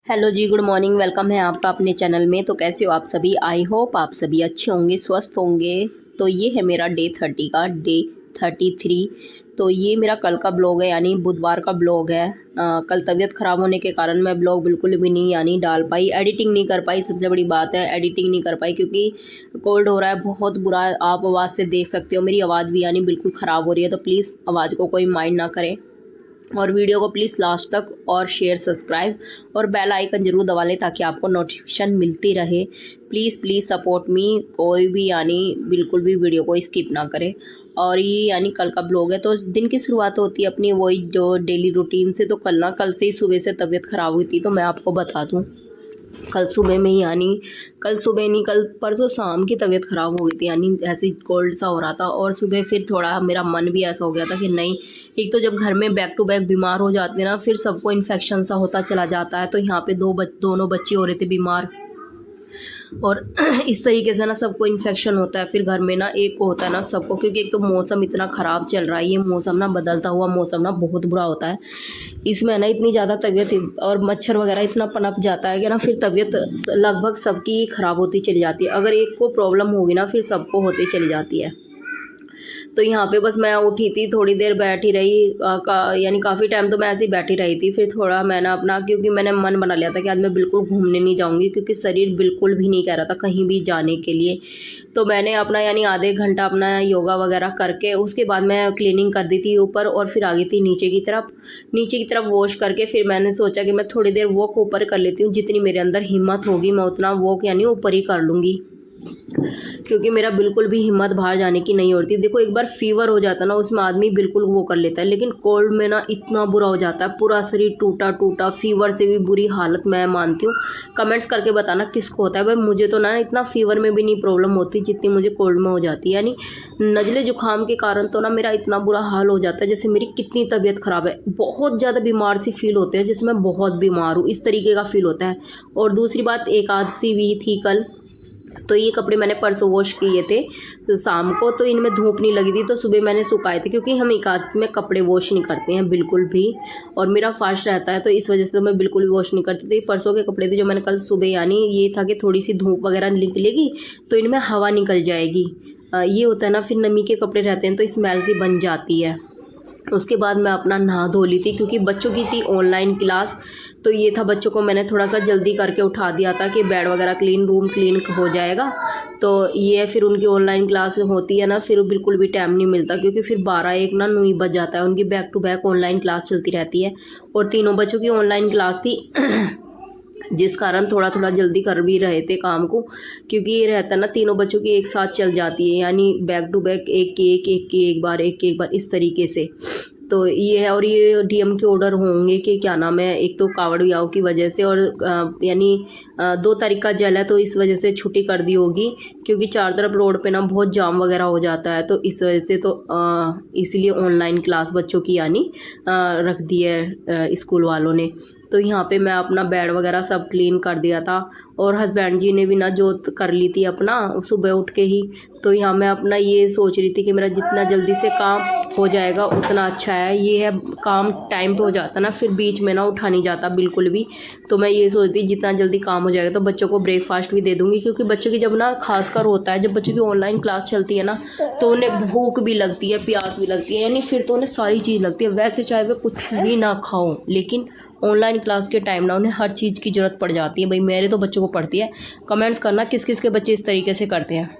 Hello जी, good morning. Welcome है आपका अपने चैनल में। तो कैसे हो आप सभी? आई होप आप सभी अच्छे होंगे, स्वस्थ होंगे। तो ये है मेरा डे 30 का डे 33। तो ये मेरा कल का ब्लॉग है, यानी बुधवार का ब्लॉग है। कल तबीयत ख़राब होने के कारण मैं ब्लॉग बिल्कुल भी नहीं यानी डाल पाई, एडिटिंग नहीं कर पाई। सबसे बड़ी बात है एडिटिंग नहीं कर पाई, क्योंकि कोल्ड हो रहा है बहुत बुरा। आप आवाज़ से देख सकते हो मेरी आवाज़ भी यानी बिल्कुल ख़राब हो रही है। तो प्लीज़ आवाज़ को कोई माइंड ना करें, और वीडियो को प्लीज़ लास्ट तक और शेयर, सब्सक्राइब और बेल आइकन ज़रूर दबा लें ताकि आपको नोटिफिकेशन मिलती रहे। Please please support me. कोई भी यानी बिल्कुल भी वीडियो को स्किप ना करें। और ये यानी कल का ब्लॉग है, तो दिन की शुरुआत होती है अपनी वही जो डेली रूटीन से। तो कल से ही सुबह से तबीयत ख़राब हुई थी। तो मैं आपको बता दूँ, कल सुबह में ही यानी कल सुबह नहीं, कल परसों शाम की तबीयत ख़राब हो गई थी, यानी ऐसे कोल्ड सा हो रहा था। और सुबह फिर थोड़ा मेरा मन भी ऐसा हो गया था कि नहीं, एक तो जब घर में बैक टू बैक बीमार हो जाते हैं ना, फिर सबको इन्फेक्शन सा होता चला जाता है। तो यहाँ पे दोनों बच्चे हो रहे थे बीमार, और इस तरीके से ना सबको इन्फेक्शन होता है। फिर घर में ना एक को होता है ना सबको, क्योंकि एक तो मौसम इतना ख़राब चल रहा है। ये मौसम ना बदलता हुआ मौसम ना बहुत बुरा होता है। इसमें ना इतनी ज़्यादा तबीयत और मच्छर वगैरह इतना पनप जाता है कि ना फिर तबीयत लगभग सबकी ख़राब होती चली जाती है। अगर एक को प्रॉब्लम होगी ना फिर सबको होती चली जाती है। तो यहाँ पे बस मैं उठी थी, थोड़ी देर बैठी रही, यानी काफ़ी टाइम तो मैं ऐसे ही बैठी रही थी। फिर थोड़ा मैंने अपना, क्योंकि मैंने मन बना लिया था कि आज मैं बिल्कुल घूमने नहीं जाऊँगी, क्योंकि शरीर बिल्कुल भी नहीं कह रहा था कहीं भी जाने के लिए। तो मैंने अपना यानी आधे घंटा अपना योगा वगैरह करके उसके बाद मैं क्लीनिंग कर दी थी ऊपर, और फिर आ गई थी नीचे की तरफ वॉश करके। फिर मैंने सोचा कि मैं थोड़ी देर वॉक ऊपर कर लेती हूँ। जितनी मेरे अंदर हिम्मत होगी मैं उतना वॉक यानी ऊपर ही कर लूँगी, क्योंकि मेरा बिल्कुल भी हिम्मत बाहर जाने की नहीं होती। देखो, एक बार फीवर हो जाता है ना, उसमें आदमी बिल्कुल वो कर लेता है, लेकिन कोल्ड में ना इतना बुरा हो जाता है, पूरा शरीर टूटा टूटा। फीवर से भी बुरी हालत मैं मानती हूँ। कमेंट्स करके बताना किसको होता है भाई। मुझे तो ना इतना फीवर में भी नहीं प्रॉब्लम होती जितनी मुझे कोल्ड में हो जाती है। यानी नज़ले जुकाम के कारण तो ना मेरा इतना बुरा हाल हो जाता है, जैसे मेरी कितनी तबीयत ख़राब है, बहुत ज़्यादा बीमार सी फील होते हैं, जैसे मैं बहुत बीमार हूँ, इस तरीके का फील होता है। और दूसरी बात, एकादशी भी थी कल, तो ये कपड़े मैंने परसों वॉश किए थे तो शाम को, तो इनमें धूप नहीं लगी थी, तो सुबह मैंने सुखाए थे, क्योंकि हम एकादशी में कपड़े वॉश नहीं करते हैं बिल्कुल भी। और मेरा फास्ट रहता है, तो इस वजह से तो मैं बिल्कुल भी वॉश नहीं करती। तो ये परसों के कपड़े थे जो मैंने कल सुबह, यानी ये था कि थोड़ी सी धूप वगैरह निकलेगी तो इनमें हवा निकल जाएगी। ये होता है ना, फिर नमी के कपड़े रहते हैं तो स्मेल सी बन जाती है। उसके बाद मैं अपना नहा धो ली थी, क्योंकि बच्चों की थी ऑनलाइन क्लास। तो ये था, बच्चों को मैंने थोड़ा सा जल्दी करके उठा दिया था कि बेड वगैरह क्लीन, रूम क्लीन हो जाएगा। तो ये फिर उनकी ऑनलाइन क्लास होती है ना, फिर बिल्कुल भी टाइम नहीं मिलता, क्योंकि फिर 12-1 ना नूही बज जाता है। उनकी back to back online class चलती रहती है, और तीनों बच्चों की ऑनलाइन क्लास थी जिस कारण थोड़ा थोड़ा जल्दी कर भी रहे थे काम को, क्योंकि ये रहता है ना तीनों बच्चों की एक साथ चल जाती है, यानी बैक टू बैक एक बार इस तरीके से। तो ये है, और ये डीएम के ऑर्डर होंगे कि क्या नाम है, एक तो कावड़ बियाव की वजह से, और यानी 2 तारीख का जल है तो इस वजह से छुट्टी कर दी होगी, क्योंकि 4 तरफ रोड पे ना बहुत जाम वगैरह हो जाता है। तो इस वजह से तो इसलिए ऑनलाइन क्लास बच्चों की यानी रख दी है स्कूल वालों ने। तो यहाँ पे मैं अपना बेड वगैरह सब क्लीन कर दिया था, और हस्बैंड जी ने भी ना जोत कर ली थी अपना सुबह उठ के ही। तो यहाँ मैं अपना ये सोच रही थी कि मेरा जितना जल्दी से काम हो जाएगा उतना अच्छा है। ये है, काम टाइम पे हो जाता ना, फिर बीच में ना उठा नहीं जाता बिल्कुल भी। तो मैं ये सोचती जितना जल्दी काम हो जाएगा तो बच्चों को ब्रेकफास्ट भी दे दूँगी, क्योंकि बच्चों की जब ना खासकर होता है, जब बच्चों की ऑनलाइन क्लास चलती है ना, तो उन्हें भूख भी लगती है, प्यास भी लगती है, यानी फिर तो उन्हें सारी चीज़ लगती है। वैसे चाहे वे कुछ भी ना खाओ, लेकिन ऑनलाइन क्लास के टाइम ना उन्हें हर चीज़ की ज़रूरत पड़ जाती है। भाई मेरे तो बच्चों को पड़ती है। कमेंट्स करना किस किस के बच्चे इस तरीके से करते हैं।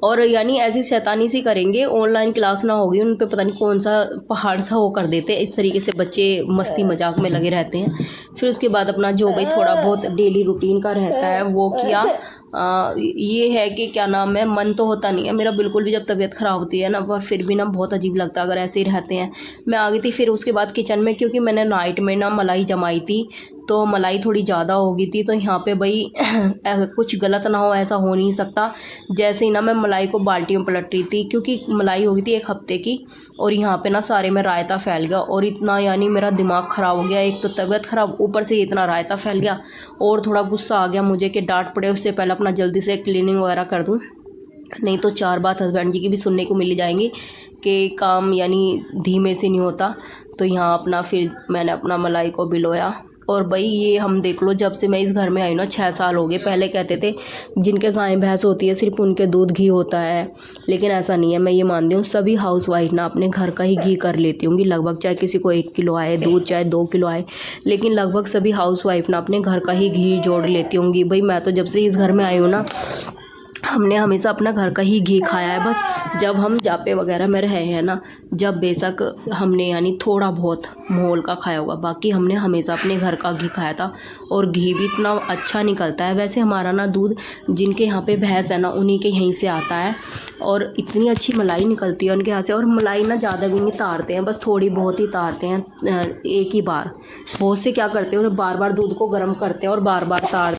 और यानी ऐसी शैतानी सी करेंगे, ऑनलाइन क्लास ना होगी उन पे पता नहीं कौन सा पहाड़ सा वो कर देते हैं। इस तरीके से बच्चे मस्ती मजाक में लगे रहते हैं। फिर उसके बाद अपना जो भाई थोड़ा बहुत डेली रूटीन का रहता है वो किया। ये है कि क्या नाम है, मन तो होता नहीं है मेरा बिल्कुल भी जब तबीयत ख़राब होती है ना, पर फिर भी ना बहुत अजीब लगता है अगर ऐसे ही रहते हैं। मैं आ गई थी फिर उसके बाद किचन में, क्योंकि मैंने नाइट में ना मलाई जमाई थी, तो मलाई थोड़ी ज़्यादा हो गई थी। तो यहाँ पे भाई कुछ गलत ना हो, ऐसा हो नहीं सकता। जैसे ही ना मैं मलाई को बाल्टी में पलट रही थी, क्योंकि मलाई हो गई थी 1 हफ्ते की, और यहाँ पे ना सारे में रायता फैल गया, और इतना यानी मेरा दिमाग ख़राब हो गया। एक तो तबीयत ख़राब, ऊपर से इतना रायता फैल गया, और थोड़ा गुस्सा आ गया मुझे कि डांट पड़े, उससे पहले अपना जल्दी से क्लीनिंग वगैरह कर दूँ, नहीं तो 4 बात हस्बैंड जी की भी सुनने को मिल जाएंगी कि काम यानी धीमे से नहीं होता। तो यहाँ अपना फिर मैंने अपना मलाई को भिगोया, और भाई ये हम देख लो, जब से मैं इस घर में आई ना 6 साल हो गए। पहले कहते थे जिनके गाय भैंस होती है सिर्फ उनके दूध घी होता है, लेकिन ऐसा नहीं है। मैं ये मानती हूँ सभी हाउसवाइफ ना अपने घर का ही घी कर लेती होंगी लगभग, चाहे किसी को 1 किलो आए दूध, चाहे 2 किलो आए, लेकिन लगभग सभी हाउसवाइफ ना अपने घर का ही घी जोड़ लेती होंगी। भाई मैं तो जब से इस घर में आई हूँ ना, हमने हमेशा अपना घर का ही घी खाया है। बस जब हम जापे वगैरह में रहे हैं ना, जब बेशक हमने यानी थोड़ा बहुत मोल का खाया होगा, बाकी हमने हमेशा अपने घर का घी खाया था। और घी भी इतना अच्छा निकलता है। वैसे हमारा ना दूध जिनके यहाँ पे भैंस है ना, उन्हीं के यहीं से आता है, और इतनी अच्छी मलाई निकलती है उनके यहाँ से। और मलाई ना ज़्यादा भी नहीं तारते हैं, बस थोड़ी बहुत ही तारते हैं एक ही बार। बहुत से क्या करते हैं, उन्हें बार बार दूध को गर्म करते हैं और बार बार तार।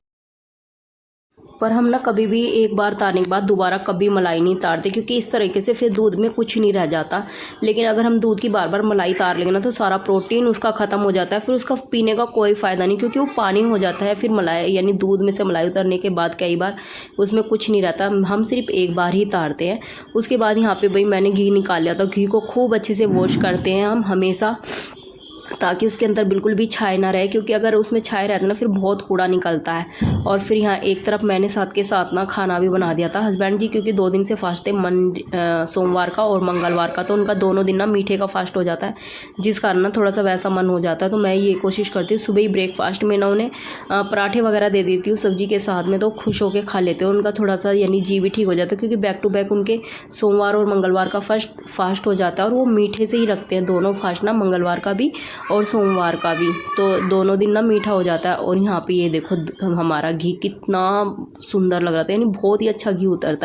पर हम ना कभी भी एक बार तारने के बाद दोबारा कभी मलाई नहीं तारते, क्योंकि इस तरीके से फिर दूध में कुछ नहीं रह जाता। लेकिन अगर हम दूध की बार बार मलाई तार लेंगे ना, तो सारा प्रोटीन उसका ख़त्म हो जाता है, फिर उसका पीने का कोई फ़ायदा नहीं, क्योंकि वो पानी हो जाता है। फिर मलाई यानी दूध में से मलाई उतरने के बाद कई बार उसमें कुछ नहीं रहता। हम सिर्फ एक बार ही तारते हैं। उसके बाद यहाँ पर भाई मैंने घी निकाल लिया था। घी को खूब अच्छे से वॉश करते हैं हम हमेशा, ताकि उसके अंदर बिल्कुल भी छाए ना रहे, क्योंकि अगर उसमें छाए रहता ना फिर बहुत कूड़ा निकलता है। और फिर यहाँ एक तरफ मैंने साथ के साथ ना खाना भी बना दिया था। हस्बैंड जी क्योंकि 2 दिन से फास्ट थे, सोमवार का और मंगलवार का, तो उनका दोनों दिन ना मीठे का फास्ट हो जाता है, जिस कारण ना थोड़ा सा वैसा मन हो जाता है। तो मैं ये कोशिश करती हूँ सुबह ही ब्रेकफास्ट में ना उन्हें पराठे वगैरह दे देती हूँ सब्जी के साथ में, तो खुश होकर खा लेते हैं। उनका थोड़ा सा यानी जी भी ठीक हो जाता है, क्योंकि बैक टू बैक उनके सोमवार और मंगलवार का फास्ट हो जाता है, और वो मीठे से ही रखते हैं दोनों फास्ट ना, मंगलवार का भी और सोमवार का भी। तो दोनों दिन ना मीठा हो जाता है। और यहाँ पे ये देखो हमारा घी कितना सुंदर लग रहा था, यानी बहुत ही अच्छा घी उतरता है।